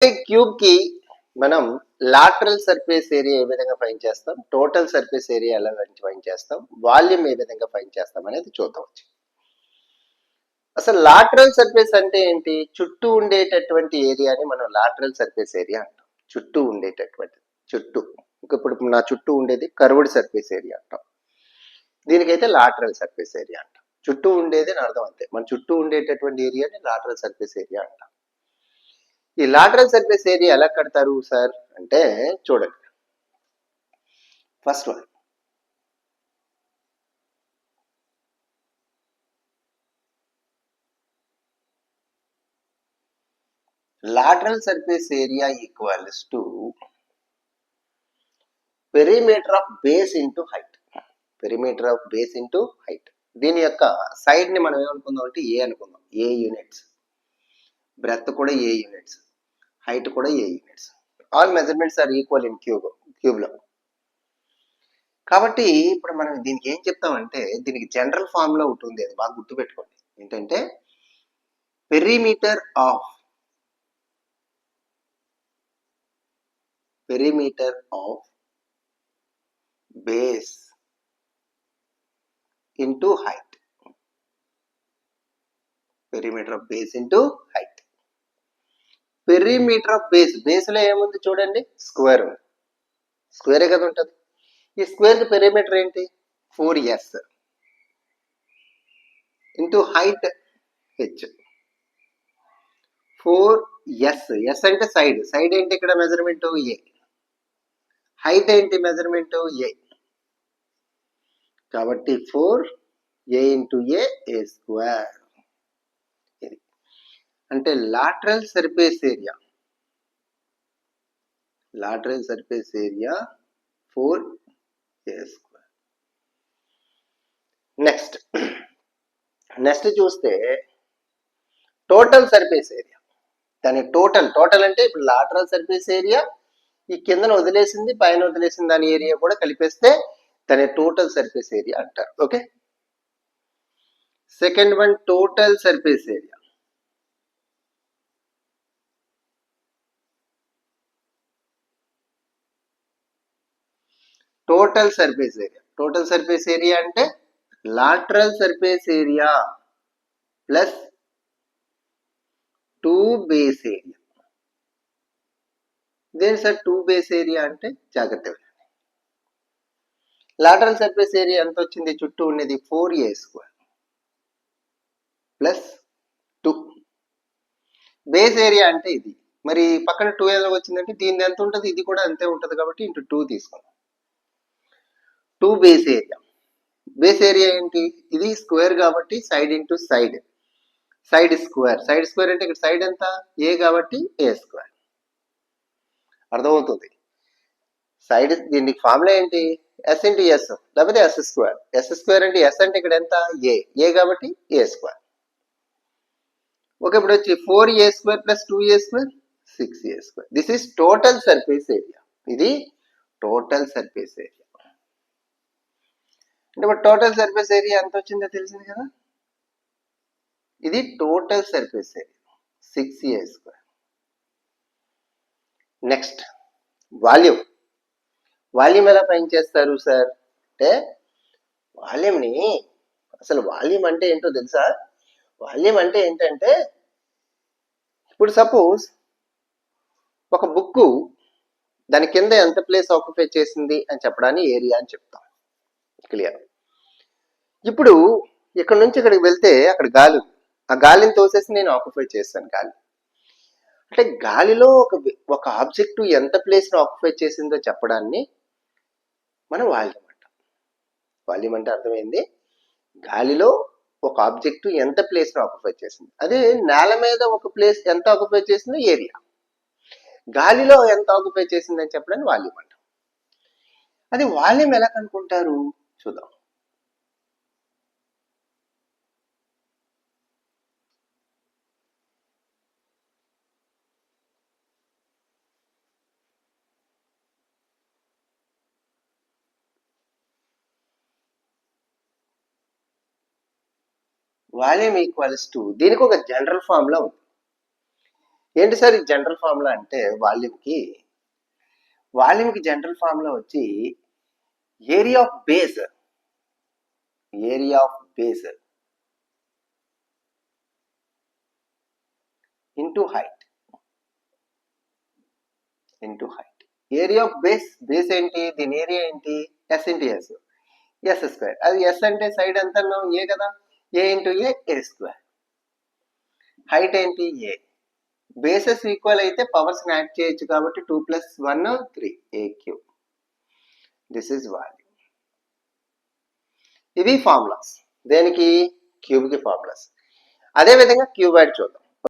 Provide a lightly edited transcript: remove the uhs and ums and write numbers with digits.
Cube కి మనం lateral surface area ఏ విధంగా ఫైండ్ చేస్తాం, టోటల్ సర్ఫేస్ ఏరియా ఎలా ఫైండ్ చేస్తాం, వాల్యూమ్ ఏ విధంగా ఫైండ్ చేస్తాం అనేది చూద్దాం. అసలు లాటరల్ సర్ఫేస్ అంటే ఏంటి? చుట్టూ ఉండేటటువంటి ఏరియాని మనం లాటరల్ సర్ఫేస్ ఏరియా అంటాం. చుట్టూ ఉండేటటువంటి ఇప్పుడు నా చుట్టూ ఉండేది కర్వ్డ్ సర్ఫేస్ ఏరియా అంటాం. దీనికైతే లాటరల్ సర్ఫేస్ ఏరియా అంటాం. చుట్టూ ఉండేది అని అర్థం అంతే. మన చుట్టూ ఉండేటటువంటి ఏరియాని లాటరల్ సర్ఫేస్ ఏరియా అంటాం. ఈ లాటరల్ సర్ఫేస్ ఏరియా ఎలా కడతారు సార్ అంటే చూడండి. First one, lateral surface area equals to perimeter of base into height. Perimeter of base into height. దీని యొక్క సైడ్ ని మనం ఏమనుకుందాం అంటే ఏ అనుకుందాం. ఏ యూనిట్స్, బ్రెత్ కూడా ఏ యూనిట్స్, హైట్ కూడా ఏ units. All measurements are equal in cube లో. కాబట్టి ఇప్పుడు మనం దీనికి ఏం చెప్తామంటే దీనికి జనరల్ ఫామ్ లో ఉంటుంది, అది బాగా గుర్తుపెట్టుకోండి. ఏంటంటే perimeter of base into height. Perimeter of base into height. Perimeter of base లో ఏముంది చూడండి, స్క్వేర్ ఉంది. స్క్వేరే కదా ఉంటుంది. ఈ స్క్వేర్ కి పెరిమీటర్ ఏంటి? 4s into height h. 4s అంటే సైడ్ ఏంటి ఇక్కడ మెజర్మెంట్ ఏ, హైట్ ఏంటి మెజర్మెంట్ ఏ. కాబట్టి 4a ఇంటూ ఏ స్క్వేర్. ఇది అంటే lateral surface area 4a square. Next చూస్తే టోటల్ సర్ఫేస్ ఏరియా. దాని టోటల్ అంటే ఇప్పుడు లాటరల్ సర్ఫేస్ ఏరియా ఈ కిందన వదిలేసింది పైన వదిలేసింది దాని ఏరియా కూడా కలిపేస్తే దాని టోటల్ సర్ఫేస్ ఏరియా అంటారు. Okay. Second one total surface area. Total surface area అంటే lateral surface area plus 2 base area. దేని సార్ 2 బేస్ ఏరియా అంటే జాగ్రత్త. లాటరల్ సర్ఫేస్ ఏరియా ఎంత వచ్చింది? చుట్టూ ఉన్నది 4a square plus 2. Base area అంటే ఇది. మరి పక్కన 2 ఎలా వచ్చిందంటే దీని ఎంత ఉంటుంది, ఇది కూడా అంతే ఉంటుంది కాబట్టి ఇంటూ 2 తీసుకున్నాం. 2 బేస్ ఏరియా. బేస్ ఏరియా ఏంటి? ఇది స్క్వేర్ కాబట్టి side into side square. Square అంటే ఇక్కడ సైడ్ ఎంత? ఏ కాబట్టి ఏ స్క్వేర్. అర్థమవుతుంది. సైడ్ దీనికి ఫార్ములా ఏంటి? ఎస్ ఇంటూ ఎస్ లేకపోతే ఎస్ స్క్వేర్ అంటే ఎస్ అంటే ఇక్కడ ఎంత? ఏ కాబట్టి ఏ స్క్వేర్. ఓకే. ఇప్పుడు వచ్చి 4a square plus 2a square 6a square. This is total surface area. ఇది టోటల్ సర్ఫేస్ ఏరియా. అంటే ఇప్పుడు టోటల్ సర్ఫేస్ ఏరియా ఎంత వచ్చిందో తెలిసింది కదా. ఇది total surface area 6a square. Next volume ఎలా ఫైండ్ చేస్తారు సార్ అంటే వాల్యూమ్ని అసలు వాల్యూమ్ అంటే ఏంటో తెలుసా? వాల్యూమ్ అంటే ఏంటంటే ఇప్పుడు సపోజ్ ఒక బుక్ దాని కింద ఎంత ప్లేస్ ఆక్యుపై చేసింది అని చెప్పడాన్ని ఏరియా అని చెప్తాం. క్లియర్. ఇప్పుడు ఇక్కడ నుంచి ఇక్కడికి వెళ్తే అక్కడ గాలి, ఆ గాలిని తోసేసి నేను ఆక్యుపై చేస్తాను గాలి. అంటే గాలిలో ఒక ఆబ్జెక్టు ఎంత ప్లేస్ని ఆక్యుపై చేసిందో చెప్పడాన్ని మనం వాల్యూమ్ అంటాం. వాల్యూమ్ అంటే అర్థమైంది, గాలిలో ఒక ఆబ్జెక్టు ఎంత ప్లేస్ని ఆక్యుపై చేసింది. అదే నేల మీద ఒక ప్లేస్ ఎంత ఆక్యుపై చేసిందో ఏరియా. గాలిలో ఎంత ఆక్యుపై చేసిందని చెప్పడానికి వాల్యూమ్ అంటాం. అది వాల్యూమ్ ఎలా కనుక్కుంటారు చూద్దాం. వాల్యూమ్ ఈక్వల్స్ టు, దీనికి ఒక జనరల్ ఫార్ములా ఉంది. ఏంటి సార్ ఈ జనరల్ ఫార్ములా అంటే వాల్యూమ్కి జనరల్ ఫార్ములా వచ్చి area of base into height area of base ఏంటి, దీని ఏరియా ఏంటి, ఎస్ ఇంటూ ఎస్ స్క్వేర్. అది ఎస్ అంటే సైడ్ ఎంత ఏ కదా, ఏ ఇంటూ ఏ స్క్వేర్. హైట్ ఏంటి ఏ. బేసెస్ ఈక్వల్ అయితే పవర్స్ యాడ్ చేయొచ్చు కాబట్టి 2 + 1 3 ఏ క్యూబ్. This is value. ఇవి ఫార్ములాస్ దేనికి, క్యూబ్కి ఫార్ములాస్. అదేవిధంగా క్యూబాయిడ్ చూద్దాం.